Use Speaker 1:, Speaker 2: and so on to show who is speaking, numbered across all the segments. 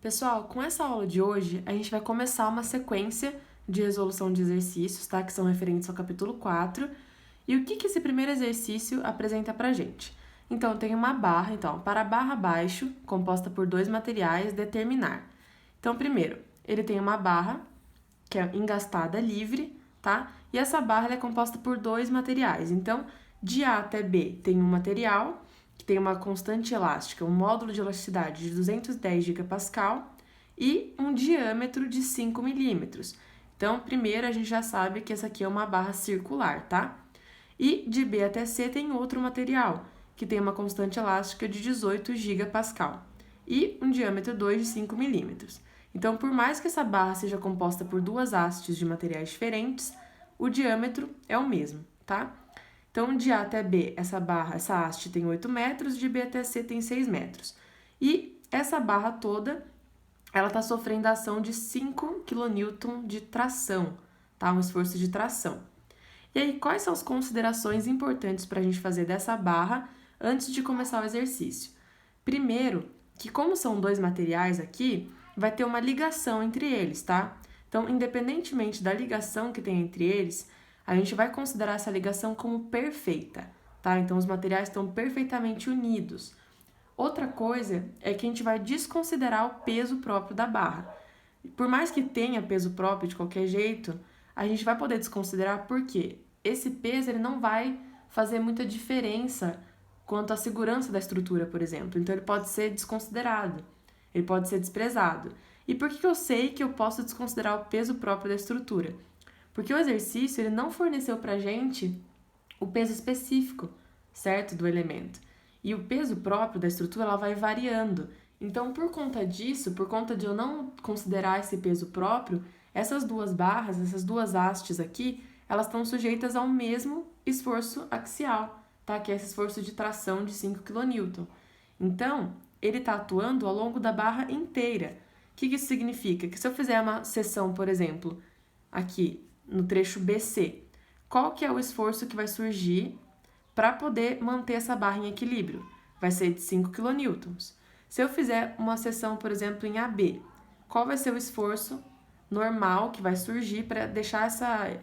Speaker 1: Pessoal, com essa aula de hoje, a gente vai começar uma sequência de resolução de exercícios, tá? Que são referentes ao capítulo 4. E o que esse primeiro exercício apresenta pra gente? Então, tem uma barra, para a barra abaixo, composta por dois materiais, determinar. Então, primeiro, ele tem uma barra, que é engastada livre, tá? E essa barra ela é composta por dois materiais. Então, de A até B tem um material que tem uma constante elástica, um módulo de elasticidade de 210 gigapascal e um diâmetro de 5 milímetros. Então, primeiro a gente já sabe que essa aqui é uma barra circular, tá? E de B até C tem outro material, que tem uma constante elástica de 18 gigapascal e um diâmetro 2 de 5 milímetros. Então, por mais que essa barra seja composta por duas hastes de materiais diferentes, o diâmetro é o mesmo, tá? Então, de A até B, essa haste tem 8 metros, de B até C tem 6 metros. E essa barra toda, ela está sofrendo a ação de 5 kN de tração, tá? Um esforço de tração. E aí, quais são as considerações importantes para a gente fazer dessa barra antes de começar o exercício? Primeiro, que como são dois materiais aqui, vai ter uma ligação entre eles, tá? Então, independentemente da ligação que tem entre eles, a gente vai considerar essa ligação como perfeita, tá? Então, os materiais estão perfeitamente unidos. Outra coisa é que a gente vai desconsiderar o peso próprio da barra. Por mais que tenha peso próprio de qualquer jeito, a gente vai poder desconsiderar porque esse peso ele não vai fazer muita diferença quanto à segurança da estrutura, por exemplo. Então, ele pode ser desconsiderado, ele pode ser desprezado. E por que eu sei que eu posso desconsiderar o peso próprio da estrutura? Porque o exercício ele não forneceu para a gente o peso específico, certo, do elemento. E o peso próprio da estrutura ela vai variando. Então, por conta disso, por conta de eu não considerar esse peso próprio, essas duas barras, essas duas hastes aqui, elas estão sujeitas ao mesmo esforço axial, tá? Que é esse esforço de tração de 5 kN. Então, ele está atuando ao longo da barra inteira. O que isso significa? Que se eu fizer uma seção, por exemplo, aqui no trecho BC, qual que é o esforço que vai surgir para poder manter essa barra em equilíbrio? Vai ser de 5 kN. Se eu fizer uma seção, por exemplo, em AB, qual vai ser o esforço normal que vai surgir para deixar essa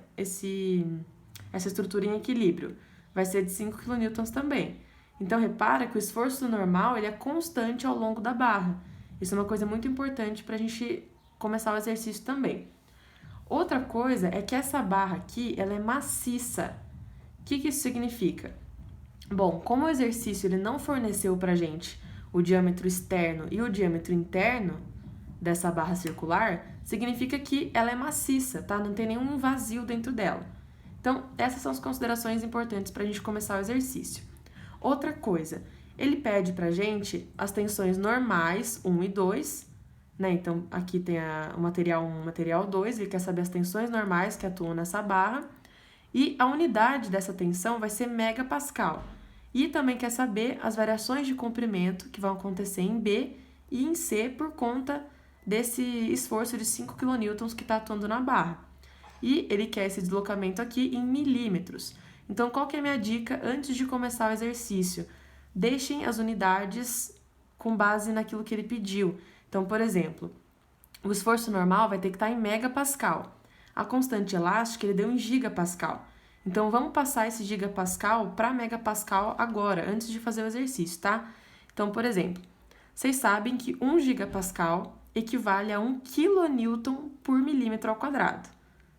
Speaker 1: estrutura em equilíbrio? Vai ser de 5 kN também. Então, repara que o esforço normal ele é constante ao longo da barra. Isso é uma coisa muito importante para a gente começar o exercício também. Outra coisa é que essa barra aqui ela é maciça. O que isso significa? Bom, como o exercício ele não forneceu para a gente o diâmetro externo e o diâmetro interno dessa barra circular, significa que ela é maciça, tá? Não tem nenhum vazio dentro dela. Então, essas são as considerações importantes para a gente começar o exercício. Outra coisa, ele pede para a gente as tensões normais 1 e 2, né? Então, aqui tem o material 1 e o material 2, ele quer saber as tensões normais que atuam nessa barra, e a unidade dessa tensão vai ser megapascal. E também quer saber as variações de comprimento que vão acontecer em B e em C por conta desse esforço de 5 kN que está atuando na barra. E ele quer esse deslocamento aqui em milímetros. Então, qual que é a minha dica antes de começar o exercício? Deixem as unidades com base naquilo que ele pediu. Então, por exemplo, o esforço normal vai ter que estar em megapascal. A constante elástica ele deu em gigapascal. Então, vamos passar esse gigapascal para megapascal agora, antes de fazer o exercício, tá? Então, por exemplo, vocês sabem que 1 gigapascal equivale a 1 kN por milímetro ao quadrado,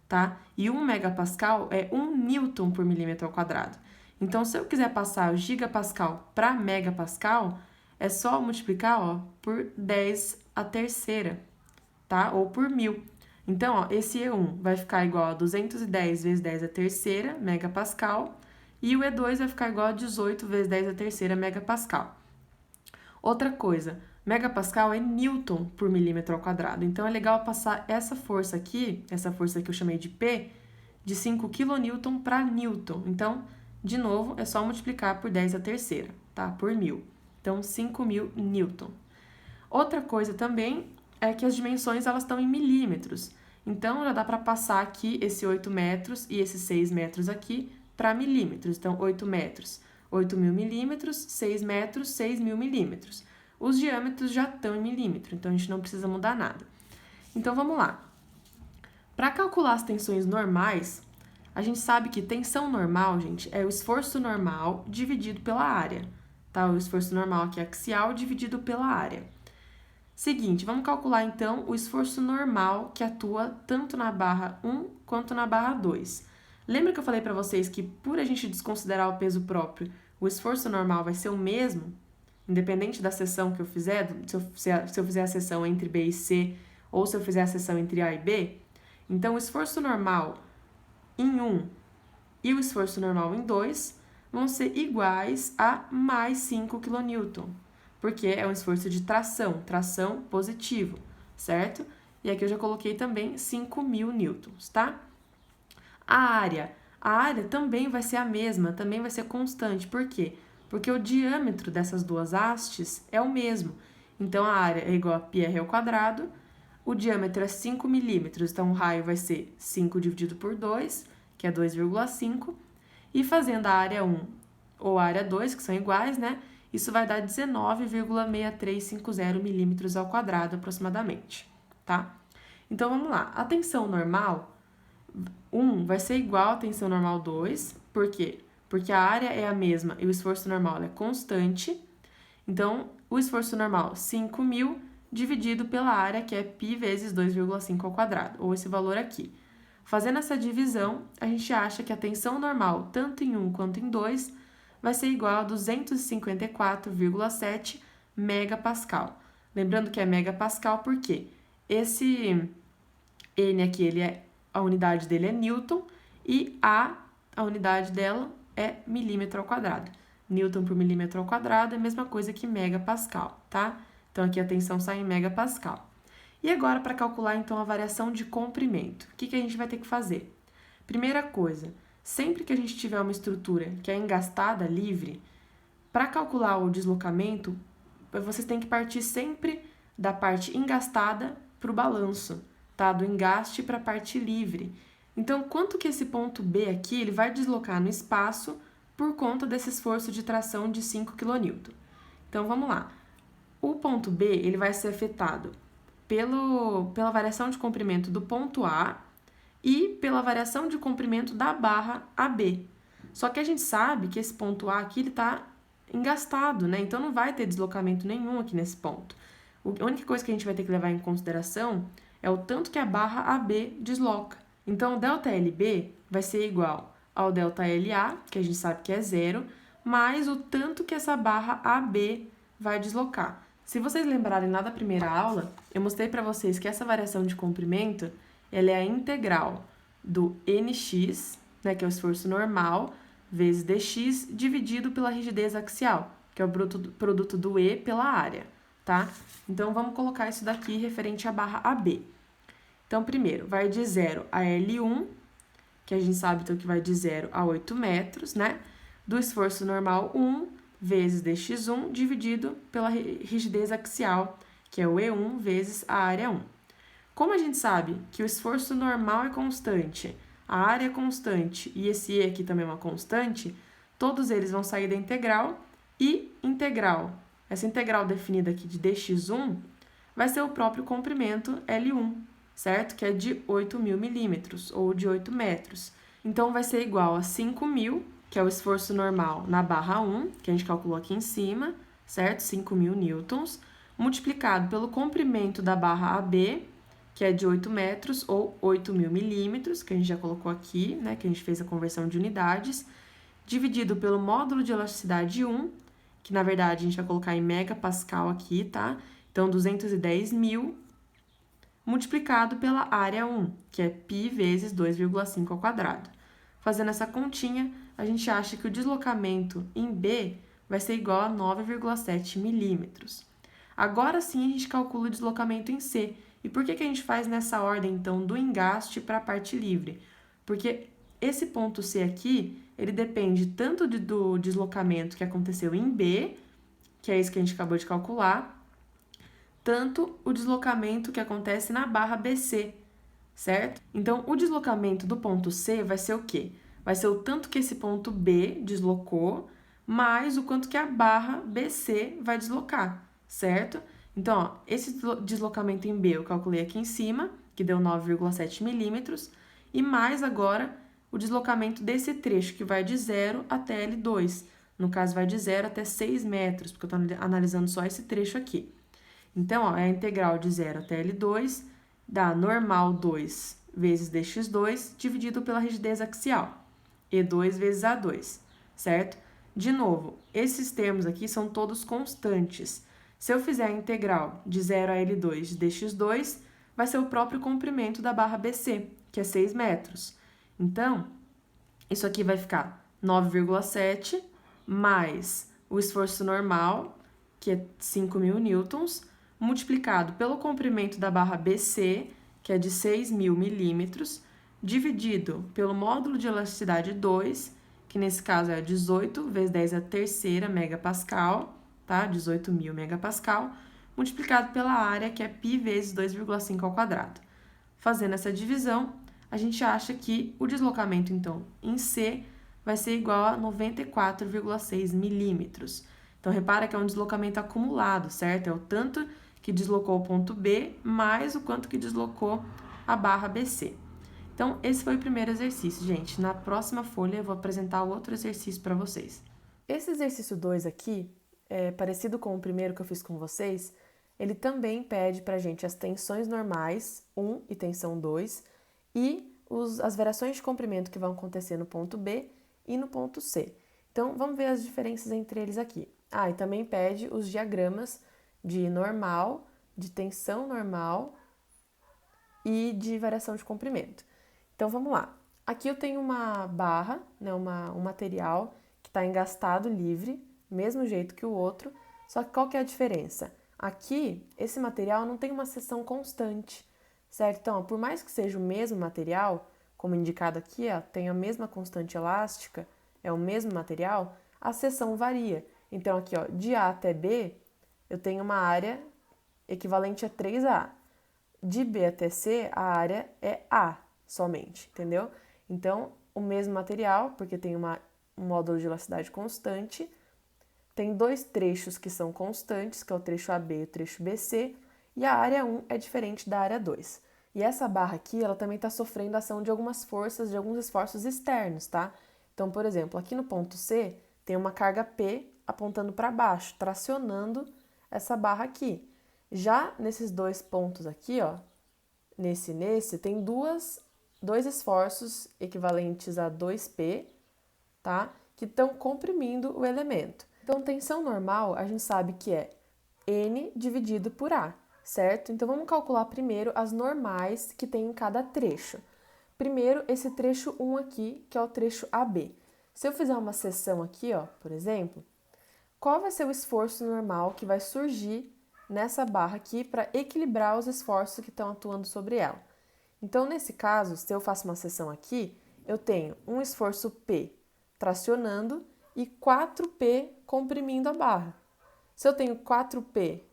Speaker 1: tá? E 1 megapascal é 1 newton por milímetro ao quadrado. Então, se eu quiser passar o gigapascal para megapascal, é só multiplicar por 10 a terceira, tá? Ou por 1000. Então, esse E1 vai ficar igual a 210 vezes 10 a terceira megapascal e o E2 vai ficar igual a 18 vezes 10 a terceira megapascal. Outra coisa, megapascal é newton por milímetro ao quadrado. Então, é legal passar essa força aqui, essa força que eu chamei de P, de 5 kN para newton. Então, de novo, é só multiplicar por 10 a terceira, tá? Por 1000. Então, 5.000 newton. Outra coisa também é que as dimensões elas estão em milímetros. Então, já dá para passar aqui esse 8 metros e esses 6 metros aqui para milímetros. Então, 8 metros, 8.000 milímetros, 6 metros, 6.000 milímetros. os diâmetros já estão em milímetro, então a gente não precisa mudar nada. Então vamos lá. Para calcular as tensões normais, a gente sabe que tensão normal, gente, é o esforço normal dividido pela área, tá? O esforço normal aqui é axial dividido pela área. Seguinte, vamos calcular então o esforço normal que atua tanto na barra 1 quanto na barra 2. Lembra que eu falei para vocês que por a gente desconsiderar o peso próprio, o esforço normal vai ser o mesmo, independente da seção que eu fizer, se eu fizer a seção entre B e C, ou se eu fizer a seção entre A e B? Então, o esforço normal em 1 e o esforço normal em 2 vão ser iguais a mais 5 kN, porque é um esforço de tração positivo, certo? E aqui eu já coloquei também 5.000 newtons, tá? A área também vai ser a mesma, também vai ser constante. Por quê? Porque o diâmetro dessas duas hastes é o mesmo. Então, a área é igual a πr ao quadrado, o diâmetro é 5 milímetros, então o raio vai ser 5 dividido por 2, que é 2,5, e fazendo a área 1 ou a área 2, que são iguais, né? Isso vai dar 19,6350 milímetros ao quadrado, aproximadamente, tá? Então, vamos lá. A tensão normal 1 vai ser igual à tensão normal 2, por quê? Porque a área é a mesma e o esforço normal é constante. Então, o esforço normal, 5.000, dividido pela área, que é π vezes 2,5 ao quadrado, ou esse valor aqui. Fazendo essa divisão, a gente acha que a tensão normal, tanto em 1 quanto em 2, vai ser igual a 254,7 megapascal. Lembrando que é megapascal porque esse N aqui, a unidade dele é Newton, e a unidade dela é milímetro ao quadrado. Newton por milímetro ao quadrado é a mesma coisa que megapascal, tá? Então, aqui a tensão sai em megapascal. E agora, para calcular, então, a variação de comprimento, o que a gente vai ter que fazer? Primeira coisa, sempre que a gente tiver uma estrutura que é engastada, livre, para calcular o deslocamento, vocês têm que partir sempre da parte engastada para o balanço, tá? Do engaste para a parte livre. Então, quanto que esse ponto B aqui ele vai deslocar no espaço por conta desse esforço de tração de 5 kN? Então, vamos lá. O ponto B ele vai ser afetado pela variação de comprimento do ponto A e pela variação de comprimento da barra AB. Só que a gente sabe que esse ponto A aqui está engastado, né? Então, não vai ter deslocamento nenhum aqui nesse ponto. A única coisa que a gente vai ter que levar em consideração é o tanto que a barra AB desloca. Então, o ΔLB vai ser igual ao ΔLA, que a gente sabe que é 0, mais o tanto que essa barra AB vai deslocar. Se vocês lembrarem lá da primeira aula, eu mostrei para vocês que essa variação de comprimento ela é a integral do NX, né, que é o esforço normal, vezes dx, dividido pela rigidez axial, que é o produto do E pela área, tá? Então, vamos colocar isso daqui referente à barra AB. Então, primeiro, vai de 0 a L1, que a gente sabe então que vai de 0 a 8 metros, né? Do esforço normal 1 vezes dx1 dividido pela rigidez axial, que é o E1 vezes a área 1. Como a gente sabe que o esforço normal é constante, a área é constante e esse E aqui também é uma constante, todos eles vão sair da integral e integral. Essa integral definida aqui de dx1 vai ser o próprio comprimento L1, certo? Que é de 8.000 milímetros, ou de 8 metros. Então, vai ser igual a 5.000, que é o esforço normal na barra 1, que a gente calculou aqui em cima, certo? 5.000 newtons, multiplicado pelo comprimento da barra AB, que é de 8 metros, ou 8.000 milímetros, que a gente já colocou aqui, né? Que a gente fez a conversão de unidades, dividido pelo módulo de elasticidade 1, que na verdade a gente vai colocar em megapascal aqui, tá? Então, 210.000, multiplicado pela área 1, que é π vezes 2,5 ao quadrado. Fazendo essa continha, a gente acha que o deslocamento em B vai ser igual a 9,7 milímetros. Agora sim, a gente calcula o deslocamento em C. E por que a gente faz nessa ordem, então, do engaste para a parte livre? Porque esse ponto C aqui, ele depende tanto do deslocamento que aconteceu em B, que é isso que a gente acabou de calcular, tanto o deslocamento que acontece na barra BC, certo? Então, o deslocamento do ponto C vai ser o quê? Vai ser o tanto que esse ponto B deslocou, mais o quanto que a barra BC vai deslocar, certo? Então, ó, esse deslocamento em B eu calculei aqui em cima, que deu 9,7 milímetros, e mais agora o deslocamento desse trecho, que vai de 0 até L2. No caso, vai de 0 até 6 metros, porque eu estou analisando só esse trecho aqui. Então, ó, é a integral de 0 até L2, dá normal 2 vezes dx2, dividido pela rigidez axial, E2 vezes A2, certo? De novo, esses termos aqui são todos constantes. Se eu fizer a integral de 0 a L2 de dx2, vai ser o próprio comprimento da barra BC, que é 6 metros. Então, isso aqui vai ficar 9,7 mais o esforço normal, que é 5.000 newtons, multiplicado pelo comprimento da barra BC, que é de 6.000 milímetros, dividido pelo módulo de elasticidade 2, que nesse caso é 18 vezes 10 a terceira megapascal, tá? 18.000 megapascal, multiplicado pela área, que é π vezes 2,5 ao quadrado. Fazendo essa divisão, a gente acha que o deslocamento, então, em C vai ser igual a 94,6 milímetros. Então, repara que é um deslocamento acumulado, certo? É o tanto que deslocou o ponto B mais o quanto que deslocou a barra BC. Então, esse foi o primeiro exercício, gente. Na próxima folha, eu vou apresentar o outro exercício para vocês. Esse exercício 2 aqui, parecido com o primeiro que eu fiz com vocês, ele também pede para a gente as tensões normais, 1 e tensão 2, e as variações de comprimento que vão acontecer no ponto B e no ponto C. Então, vamos ver as diferenças entre eles aqui. Ah, e também pede os diagramas de normal, de tensão normal e de variação de comprimento. Então, vamos lá. Aqui eu tenho uma barra, né, um material que está engastado livre, mesmo jeito que o outro, só que qual que é a diferença? Aqui, esse material não tem uma seção constante, certo? Então, ó, por mais que seja o mesmo material, como indicado aqui, ó, tem a mesma constante elástica, é o mesmo material, a seção varia. Então, aqui, ó, de A até B, eu tenho uma área equivalente a 3A. De B até C, a área é A somente, entendeu? Então, o mesmo material, porque tem um módulo de elasticidade constante, tem dois trechos que são constantes, que é o trecho AB e o trecho BC, e a área 1 é diferente da área 2. E essa barra aqui, ela também está sofrendo ação de algumas forças, de alguns esforços externos, tá? Então, por exemplo, aqui no ponto C, tem uma carga P apontando para baixo, tracionando essa barra aqui. Já nesses dois pontos aqui, ó, nesse, tem dois esforços equivalentes a 2P, tá? Que estão comprimindo o elemento. Então, tensão normal, a gente sabe que é N dividido por A, certo? Então, vamos calcular primeiro as normais que tem em cada trecho. Primeiro, esse trecho 1 aqui, que é o trecho AB. Se eu fizer uma seção aqui, ó, por exemplo, qual vai ser o esforço normal que vai surgir nessa barra aqui para equilibrar os esforços que estão atuando sobre ela? Então, nesse caso, se eu faço uma seção aqui, eu tenho um esforço P tracionando e 4P comprimindo a barra. Se eu tenho 4P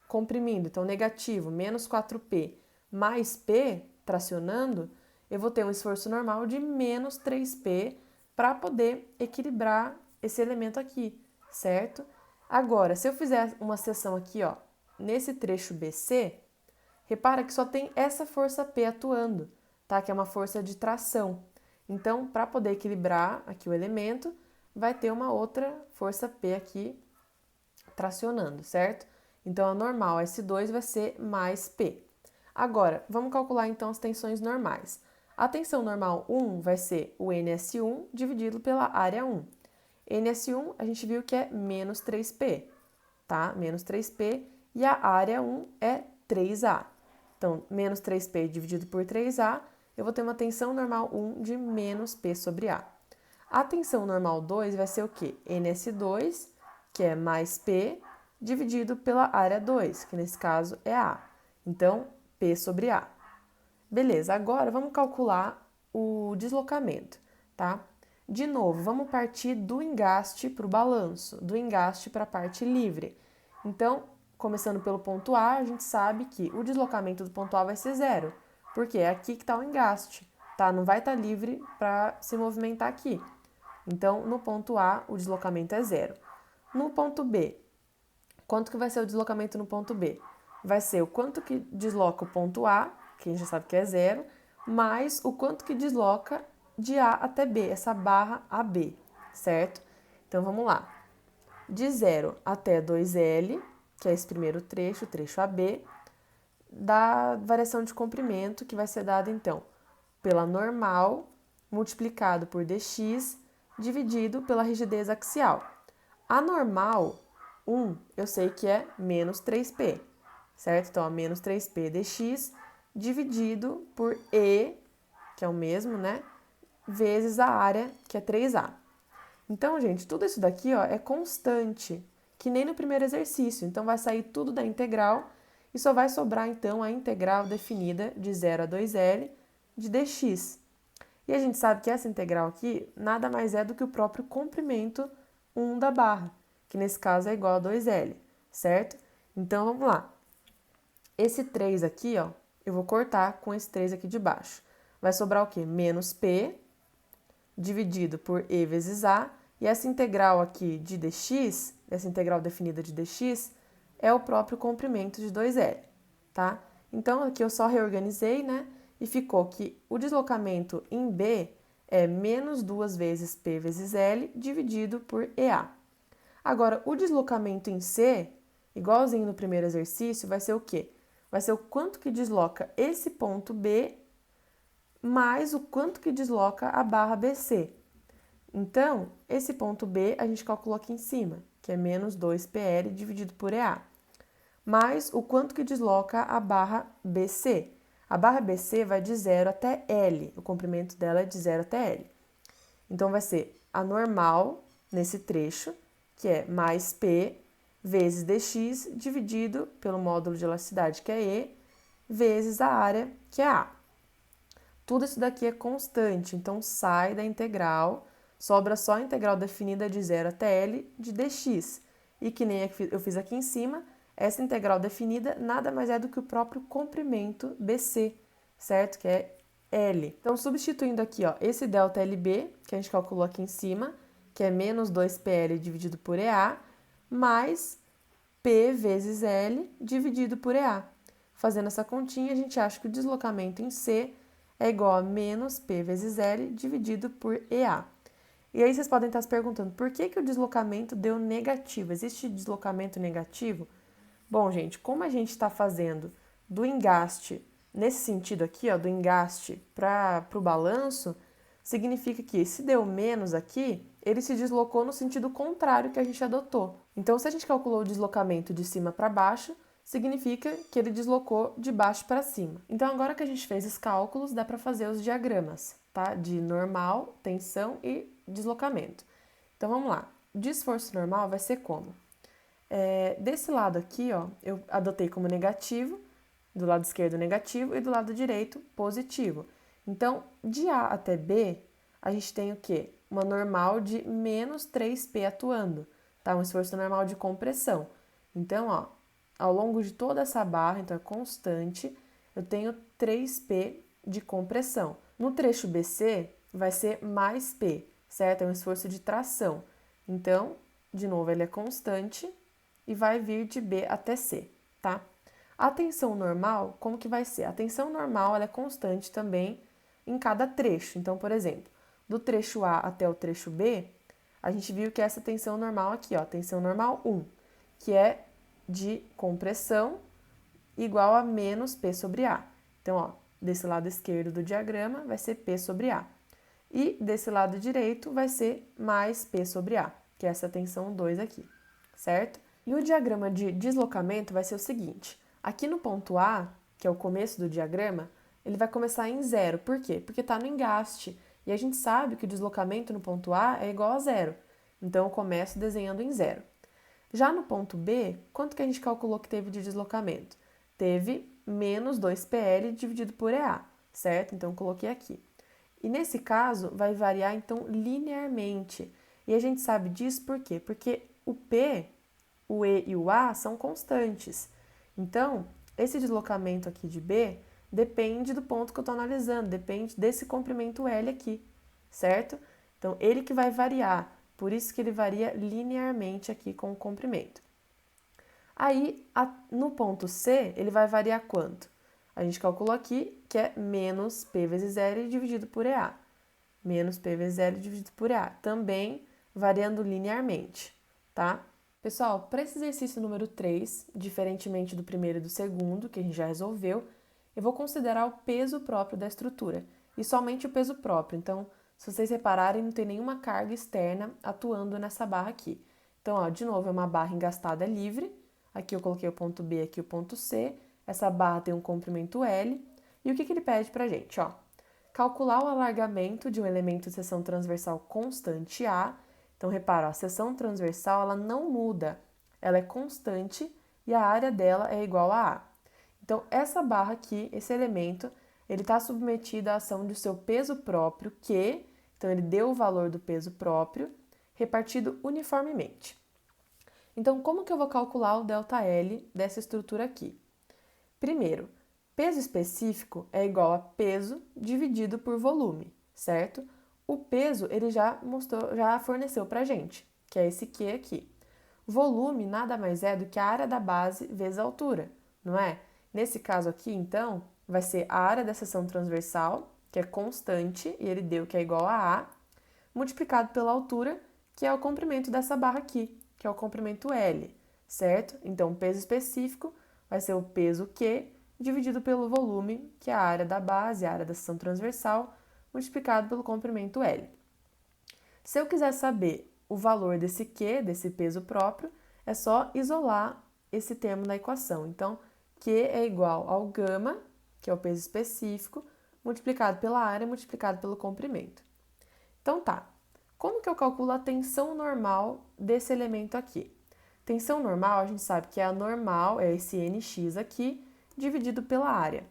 Speaker 1: comprimindo, então negativo, menos 4P, mais P tracionando, eu vou ter um esforço normal de menos 3P para poder equilibrar esse elemento aqui, certo? Agora, se eu fizer uma seção aqui, ó, nesse trecho BC, repara que só tem essa força P atuando, tá? Que é uma força de tração. Então, para poder equilibrar aqui o elemento, vai ter uma outra força P aqui tracionando, certo? Então, a normal S2 vai ser mais P. Agora, vamos calcular então as tensões normais. A tensão normal 1 vai ser o NS1 dividido pela área 1. NS1 a gente viu que é menos 3P, tá? Menos 3P e a área 1 é 3A. Então, menos 3P dividido por 3A, eu vou ter uma tensão normal 1 de menos P sobre A. A tensão normal 2 vai ser o quê? NS2, que é mais P, dividido pela área 2, que nesse caso é A. Então, P sobre A. Beleza, agora vamos calcular o deslocamento, tá? De novo, vamos partir do engaste para o balanço, do engaste para a parte livre. Então, começando pelo ponto A, a gente sabe que o deslocamento do ponto A vai ser 0, porque é aqui que está o engaste, tá? Não vai estar livre para se movimentar aqui. Então, no ponto A, o deslocamento é 0. No ponto B, Quanto que vai ser o deslocamento no ponto B? Vai ser o quanto que desloca o ponto A, que a gente já sabe que é 0, mais o quanto que desloca de A até B, essa barra AB, certo? Então, vamos lá. De 0 até 2L, que é esse primeiro trecho, o trecho AB, da variação de comprimento, que vai ser dada, então, pela normal multiplicado por dx dividido pela rigidez axial. A normal, 1, eu sei que é menos 3p, certo? Então, menos 3p dx dividido por E, que é o mesmo, né? Vezes a área, que é 3A. Então, gente, tudo isso daqui, ó, é constante, que nem no primeiro exercício. Então, vai sair tudo da integral e só vai sobrar, então, a integral definida de 0 a 2L de dx. E a gente sabe que essa integral aqui nada mais é do que o próprio comprimento 1 da barra, que nesse caso é igual a 2L, certo? Então, vamos lá. Esse 3 aqui, ó, eu vou cortar com esse 3 aqui de baixo. Vai sobrar o quê? Menos P dividido por E vezes A. E essa integral aqui de dx, essa integral definida de dx, é o próprio comprimento de 2L, tá? Então, aqui eu só reorganizei, né? E ficou que o deslocamento em B é menos 2 vezes P vezes L dividido por EA. Agora, o deslocamento em C, igualzinho no primeiro exercício, vai ser o quê? Vai ser o quanto que desloca esse ponto B mais o quanto que desloca a barra BC. Então, esse ponto B a gente calculou aqui em cima, que é menos 2PL dividido por EA, mais o quanto que desloca a barra BC. A barra BC vai de 0 até L, o comprimento dela é de 0 até L. Então, vai ser a normal nesse trecho, que é mais P vezes dx dividido pelo módulo de elasticidade, que é E, vezes a área, que é A. Tudo isso daqui é constante, então sai da integral, sobra só a integral definida de 0 até L de dx. E que nem eu fiz aqui em cima, essa integral definida nada mais é do que o próprio comprimento BC, certo? Que é L. Então, substituindo aqui, ó, esse delta LB, que a gente calculou aqui em cima, que é menos 2PL dividido por EA, mais P vezes L dividido por EA. Fazendo essa continha, a gente acha que o deslocamento em C é igual a menos P vezes L dividido por EA. E aí vocês podem estar se perguntando, por que que o deslocamento deu negativo? Existe deslocamento negativo? Bom, gente, como a gente está fazendo do engaste, nesse sentido aqui, ó, do engaste para o balanço, significa que se deu menos aqui, ele se deslocou no sentido contrário que a gente adotou. Então, se a gente calculou o deslocamento de cima para baixo, significa que ele deslocou de baixo para cima. Então, agora que a gente fez os cálculos, dá para fazer os diagramas, tá? De normal, tensão e deslocamento. Então, vamos lá. De esforço normal vai ser como? Desse lado aqui, ó, eu adotei como negativo, do lado esquerdo negativo e do lado direito positivo. Então, de A até B, a gente tem o quê? Uma normal de menos 3P atuando, tá? Um esforço normal de compressão. Então, ó, ao longo de toda essa barra, então é constante, eu tenho 3P de compressão. No trecho BC, vai ser mais P, certo? É um esforço de tração. Então, de novo, ele é constante e vai vir de B até C, tá? A tensão normal, como que vai ser? A tensão normal, ela é constante também em cada trecho. Então, por exemplo, do trecho A até o trecho B, a gente viu que essa tensão normal aqui, ó, tensão normal 1, que é de compressão igual a menos P sobre A. Então, ó, desse lado esquerdo do diagrama vai ser P sobre A. E desse lado direito vai ser mais P sobre A, que é essa tensão 2 aqui, certo? E o diagrama de deslocamento vai ser o seguinte. Aqui no ponto A, que é o começo do diagrama, ele vai começar em 0. Por quê? Porque está no engaste. E a gente sabe que o deslocamento no ponto A é igual a 0. Então, eu começo desenhando em 0. Já no ponto B, quanto que a gente calculou que teve de deslocamento? Teve menos 2PL dividido por EA, certo? Então, eu coloquei aqui. E nesse caso, vai variar, então, linearmente. E a gente sabe disso por quê? Porque o P, o E e o A são constantes. Então, esse deslocamento aqui de B depende do ponto que eu estou analisando, depende desse comprimento L aqui, certo? Então, ele que vai variar, por isso que ele varia linearmente aqui com o comprimento. Aí, no ponto C, ele vai variar quanto? A gente calculou aqui que é menos P vezes L dividido por EA. Menos P vezes L dividido por EA. Também variando linearmente, tá? Pessoal, para esse exercício número 3, diferentemente do primeiro e do segundo, que a gente já resolveu, eu vou considerar o peso próprio da estrutura, e somente o peso próprio. Então, se vocês repararem, não tem nenhuma carga externa atuando nessa barra aqui. Então, ó, de novo, é uma barra engastada livre. Aqui eu coloquei o ponto B, aqui o ponto C. Essa barra tem um comprimento L. E o que ele pede pra gente? Ó, calcular o alargamento de um elemento de seção transversal constante A. Então, repara, a seção transversal ela não muda, ela é constante e a área dela é igual a A. Então, essa barra aqui, esse elemento, ele está submetido à ação de seu peso próprio, que, então ele deu o valor do peso próprio, repartido uniformemente. Então, como que eu vou calcular o ΔL dessa estrutura aqui? Primeiro, peso específico é igual a peso dividido por volume, certo? O peso ele já forneceu para a gente, que é esse Q aqui. Volume nada mais é do que a área da base vezes a altura, não é? Nesse caso aqui, então, vai ser a área da seção transversal, que é constante, e ele deu que é igual a A, multiplicado pela altura, que é o comprimento dessa barra aqui, que é o comprimento L, certo? Então, o peso específico vai ser o peso Q dividido pelo volume, que é a área da base, a área da seção transversal, multiplicado pelo comprimento L. Se eu quiser saber o valor desse Q, desse peso próprio, é só isolar esse termo na equação. Então, Q é igual ao gama, que é o peso específico, multiplicado pela área, multiplicado pelo comprimento. Então tá, como que eu calculo a tensão normal desse elemento aqui? Tensão normal, a gente sabe que é a normal, é esse NX aqui, dividido pela área.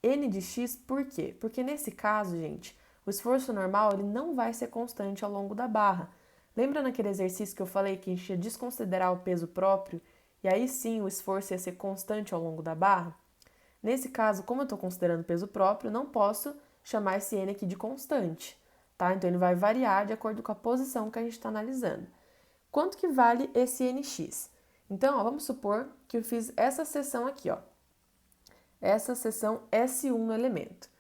Speaker 1: N de x por quê? Porque nesse caso, gente, o esforço normal ele não vai ser constante ao longo da barra. Lembra naquele exercício que eu falei que a gente ia desconsiderar o peso próprio e aí sim o esforço ia ser constante ao longo da barra? Nesse caso, como eu estou considerando peso próprio, não posso chamar esse N aqui de constante, tá? Então, ele vai variar de acordo com a posição que a gente está analisando. Quanto que vale esse NX? Então, ó, vamos supor que eu fiz essa seção aqui, ó. Essa seção S1 no elemento.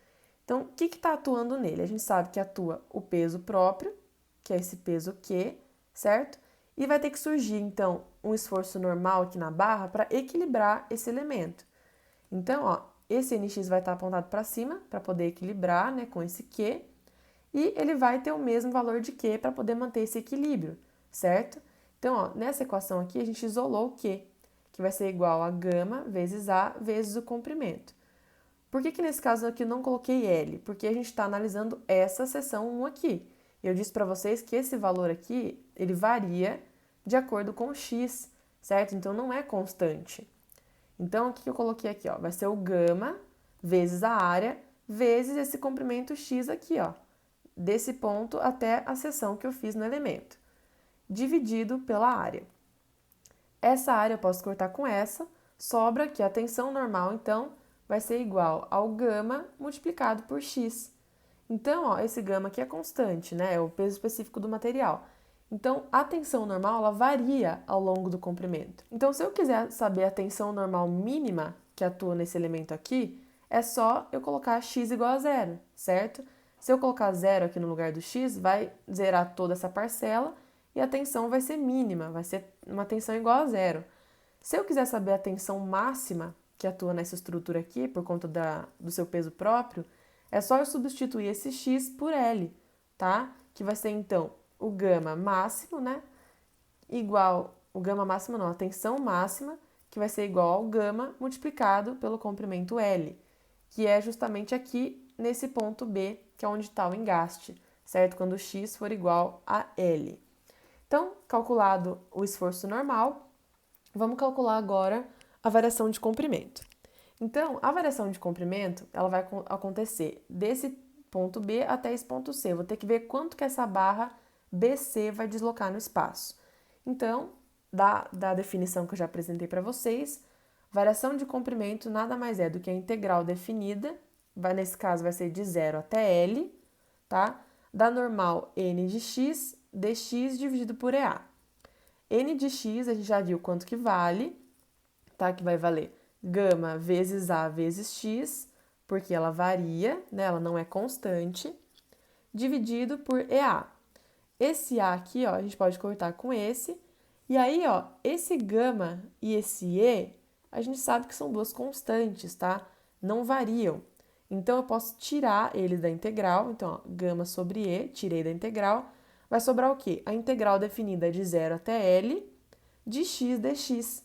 Speaker 1: Então, o que está atuando nele? A gente sabe que atua o peso próprio, que é esse peso Q, certo? E vai ter que surgir, então, um esforço normal aqui na barra para equilibrar esse elemento. Então, ó, esse NX vai estar apontado para cima, para poder equilibrar, né, com esse Q, e ele vai ter o mesmo valor de Q para poder manter esse equilíbrio, certo? Então, ó, nessa equação aqui, a gente isolou o Q, que vai ser igual a gama vezes A vezes o comprimento. Por que nesse caso aqui eu não coloquei L? Porque a gente está analisando essa seção 1 aqui. Eu disse para vocês que esse valor aqui, ele varia de acordo com o X, certo? Então, não é constante. Então, o que eu coloquei aqui, ó? Vai ser o gama vezes a área vezes esse comprimento x aqui, ó. Desse ponto até a seção que eu fiz no elemento, dividido pela área. Essa área eu posso cortar com essa, sobra que a tensão normal, então, vai ser igual ao gama multiplicado por x. Então, ó, esse gama aqui é constante, né? É o peso específico do material. Então, a tensão normal ela varia ao longo do comprimento. Então, se eu quiser saber a tensão normal mínima que atua nesse elemento aqui, é só eu colocar x igual a zero, certo? Se eu colocar zero aqui no lugar do x, vai zerar toda essa parcela e a tensão vai ser mínima, vai ser uma tensão igual a zero. Se eu quiser saber a tensão máxima que atua nessa estrutura aqui, por conta do seu peso próprio, é só eu substituir esse x por L, tá? Que vai ser, então, o gama máximo, né? Igual, o gama máximo não, a tensão máxima, que vai ser igual ao gama multiplicado pelo comprimento L, que é justamente aqui nesse ponto B, que é onde está o engaste, certo? Quando o x for igual a L. Então, calculado o esforço normal, vamos calcular agora a variação de comprimento. Então, a variação de comprimento, ela vai acontecer desse ponto B até esse ponto C. Eu vou ter que ver quanto que essa barra BC vai deslocar no espaço. Então, da definição que eu já apresentei para vocês, variação de comprimento nada mais é do que a integral definida, nesse caso vai ser de 0 até L, tá? Da normal N de x, dx dividido por EA. N de x a gente já viu quanto que vale, tá? Que vai valer gama vezes A vezes X, porque ela varia, né? Ela não é constante, dividido por EA. Esse A aqui, ó, a gente pode cortar com esse. E aí, ó, esse gama e esse E, a gente sabe que são duas constantes, tá? Não variam. Então, eu posso tirar eles da integral. Então, ó, gama sobre E, tirei da integral. Vai sobrar o quê? A integral definida de 0 até L de x dx.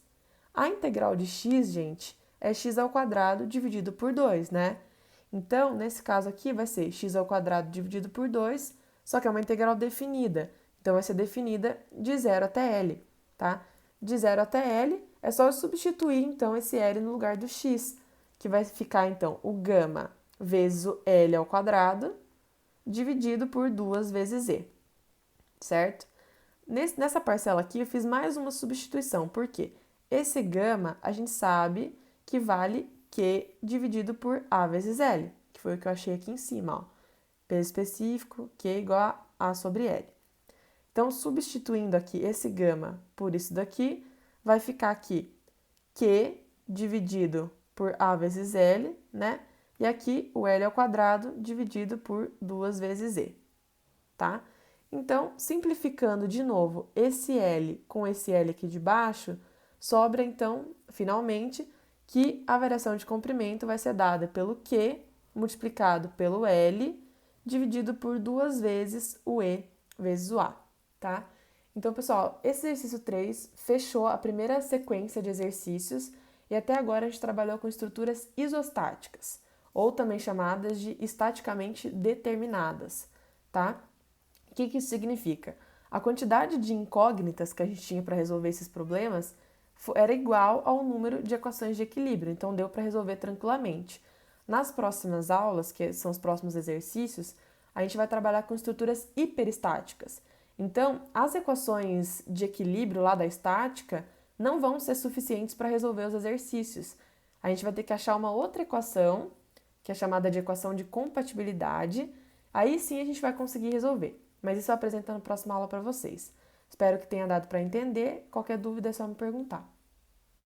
Speaker 1: A integral de x, gente, é x ao quadrado dividido por 2, né? Então, nesse caso aqui, vai ser x ao quadrado dividido por 2, só que é uma integral definida. Então, vai ser definida de 0 até L, tá? De 0 até L, é só eu substituir, então, esse L no lugar do x, que vai ficar, então, o gama vezes o L ao quadrado, dividido por 2 vezes E, certo? Nessa parcela aqui, eu fiz mais uma substituição, porque esse gama, a gente sabe que vale Q dividido por A vezes L, que foi o que eu achei aqui em cima, ó. Peso específico, Q igual a A sobre L. Então, substituindo aqui esse gama por isso daqui, vai ficar aqui Q dividido por A vezes L, né? E aqui o L ao quadrado dividido por 2 vezes E, tá? Então, simplificando de novo esse L com esse L aqui de baixo, sobra então, finalmente, que a variação de comprimento vai ser dada pelo Q multiplicado pelo L dividido por 2 vezes o E vezes o A, tá? Então, pessoal, esse exercício 3 fechou a primeira sequência de exercícios e até agora a gente trabalhou com estruturas isostáticas, ou também chamadas de estaticamente determinadas, tá? O que isso significa? A quantidade de incógnitas que a gente tinha para resolver esses problemas era igual ao número de equações de equilíbrio, então deu para resolver tranquilamente. Nas próximas aulas, que são os próximos exercícios, a gente vai trabalhar com estruturas hiperestáticas. Então, as equações de equilíbrio lá da estática não vão ser suficientes para resolver os exercícios. A gente vai ter que achar uma outra equação, que é chamada de equação de compatibilidade. Aí sim a gente vai conseguir resolver. Mas isso eu apresento na próxima aula para vocês. Espero que tenha dado para entender. Qualquer dúvida é só me perguntar.